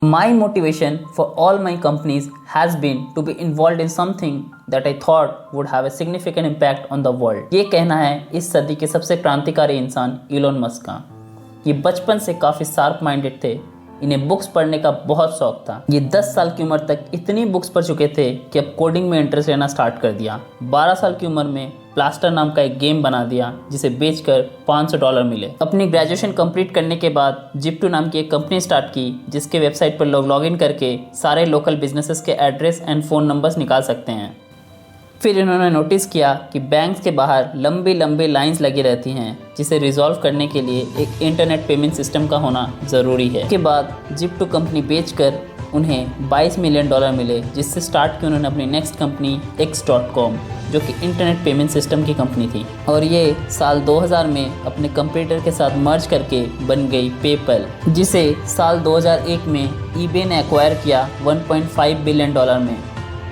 My motivation for all my companies has been to be involved in something that I thought would have a significant impact on the world। ये कहना है इस सदी के सबसे क्रांतिकारी इंसान इलोन मस्क का। ये बचपन से काफ़ी शार्प माइंडेड थे, इन्हें बुक्स पढ़ने का बहुत शौक था। ये 10 साल की उम्र तक इतनी बुक्स पढ़ चुके थे कि अब कोडिंग में इंटरेस्ट लेना स्टार्ट कर दिया। 12 साल की उम्र में प्लास्टर नाम का एक गेम बना दिया जिसे बेचकर $500 मिले। अपनी ग्रेजुएशन कंप्लीट करने के बाद जिप्टो नाम की एक कंपनी स्टार्ट की जिसके वेबसाइट पर लोग लॉगिन करके सारे लोकल बिजनेसेस के एड्रेस एंड फ़ोन नंबर्स निकाल सकते हैं। फिर इन्होंने नोटिस किया कि बैंक्स के बाहर लंबी लंबी लाइंस लगी रहती हैं जिसे रिजॉल्व करने के लिए एक इंटरनेट पेमेंट सिस्टम का होना ज़रूरी है। उसके बाद जिप्टो कंपनी बेचकर उन्हें $22 मिलियन मिले, जिससे स्टार्ट की उन्होंने अपनी नेक्स्ट कंपनी X.com, जो कि इंटरनेट पेमेंट सिस्टम की कंपनी थी। और ये साल 2000 में अपने कंप्यूटर के साथ मर्ज करके बन गई पेपल, जिसे साल 2001 में ईबे ने एक्वायर किया $1.5 बिलियन में।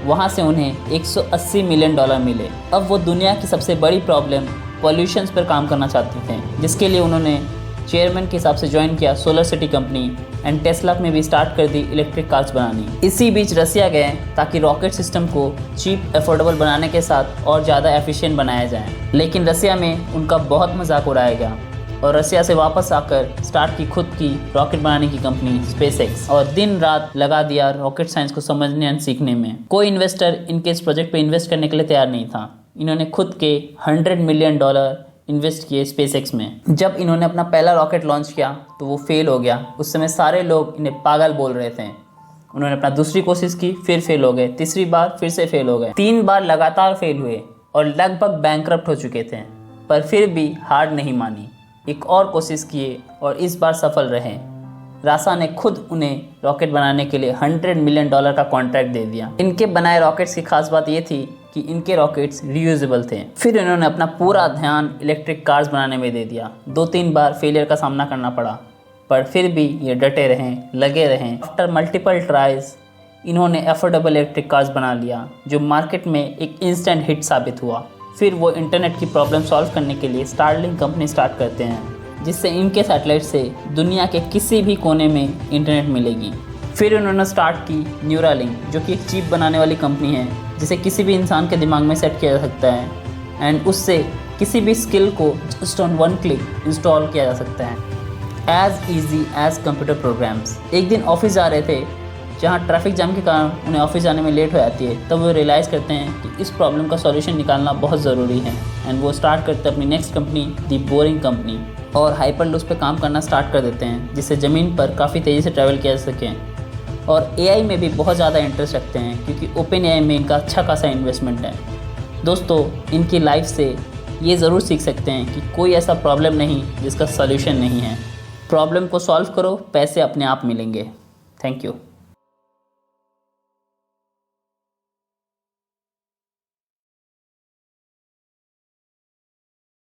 वहाँ से उन्हें $180 मिलियन मिले। अब वो दुनिया की सबसे बड़ी प्रॉब्लम पॉल्यूशन पर काम करना चाहते थे, जिसके लिए उन्होंने चेयरमैन के हिसाब से ज्वाइन किया solar city company and Tesla में भी स्टार्ट कर दी इलेक्ट्रिक कार्स बनानी। इसी बीच रसिया गए ताकि रॉकेट सिस्टम को चीप अफोर्डेबल बनाने के साथ और ज़्यादा एफिशिएंट बनाया जाए, लेकिन रसिया में उनका बहुत मजाक उड़ाया गया और रसिया से वापस आकर स्टार्ट की खुद की रॉकेट बनाने की कंपनी स्पेसएक्स, और दिन रात लगा दिया रॉकेट साइंस को समझने और सीखने में। कोई इन्वेस्टर इनके इस प्रोजेक्ट पे इन्वेस्ट करने के लिए तैयार नहीं था। इन्होंने खुद के $100 मिलियन इन्वेस्ट किए स्पेसएक्स में। जब इन्होंने अपना पहला रॉकेट लॉन्च किया तो वो फेल हो गया। उस समय सारे लोग इन्हें पागल बोल रहे थे। उन्होंने अपना दूसरी कोशिश की, फिर फेल हो गए, तीसरी बार फिर से फेल हो गए, 3 बार लगातार फेल हुए और लगभग बैंकरप्ट हो चुके थे, पर फिर भी हार नहीं मानी। एक और कोशिश किए और इस बार सफल रहे। नासा ने खुद उन्हें रॉकेट बनाने के लिए $100 मिलियन का कॉन्ट्रैक्ट दे दिया। इनके बनाए रॉकेट्स की खास बात ये थी कि इनके रॉकेट्स रियूजेबल थे। फिर इन्होंने अपना पूरा ध्यान इलेक्ट्रिक कार्स बनाने में दे दिया। 2-3 बार फेलियर का सामना करना पड़ा, पर फिर भी ये डटे रहें, लगे रहें। आफ्टर मल्टीपल ट्राइज इन्होंने अफोर्डेबल इलेक्ट्रिक कार्स बना लिया, जो मार्केट में एक इंस्टेंट हिट साबित हुआ। फिर वो इंटरनेट की प्रॉब्लम सॉल्व करने के लिए स्टारलिंक कंपनी स्टार्ट करते हैं, जिससे इनके सैटेलाइट से दुनिया के किसी भी कोने में इंटरनेट मिलेगी। फिर उन्होंने स्टार्ट की न्यूरालिंक, जो कि एक चिप बनाने वाली कंपनी है जिसे किसी भी इंसान के दिमाग में सेट किया जा सकता है एंड उससे किसी भी स्किल को जस्ट ऑन 1 क्लिक इंस्टॉल किया जा सकता है, as easy as computer programs. एक दिन ऑफिस जा रहे थे, जहाँ ट्रैफिक जाम के कारण उन्हें ऑफिस जाने में लेट हो जाती है। तब वो रियलाइज़ करते हैं कि इस प्रॉब्लम का सॉल्यूशन निकालना बहुत ज़रूरी है एंड वो स्टार्ट करते हैं अपनी नेक्स्ट कंपनी दी बोरिंग कंपनी, और हाइपरलूप्स पे काम करना स्टार्ट कर देते हैं, जिससे ज़मीन पर काफ़ी तेज़ी से ट्रैवल किया जा सके। और एआई में भी बहुत ज़्यादा इंटरेस्ट रखते हैं, क्योंकि ओपन एआई में इनका अच्छा खासा इन्वेस्टमेंट है। दोस्तों, इनकी लाइफ से ये ज़रूर सीख सकते हैं कि कोई ऐसा प्रॉब्लम नहीं जिसका सॉल्यूशन नहीं है। प्रॉब्लम को सॉल्व करो, पैसे अपने आप मिलेंगे। Thank you.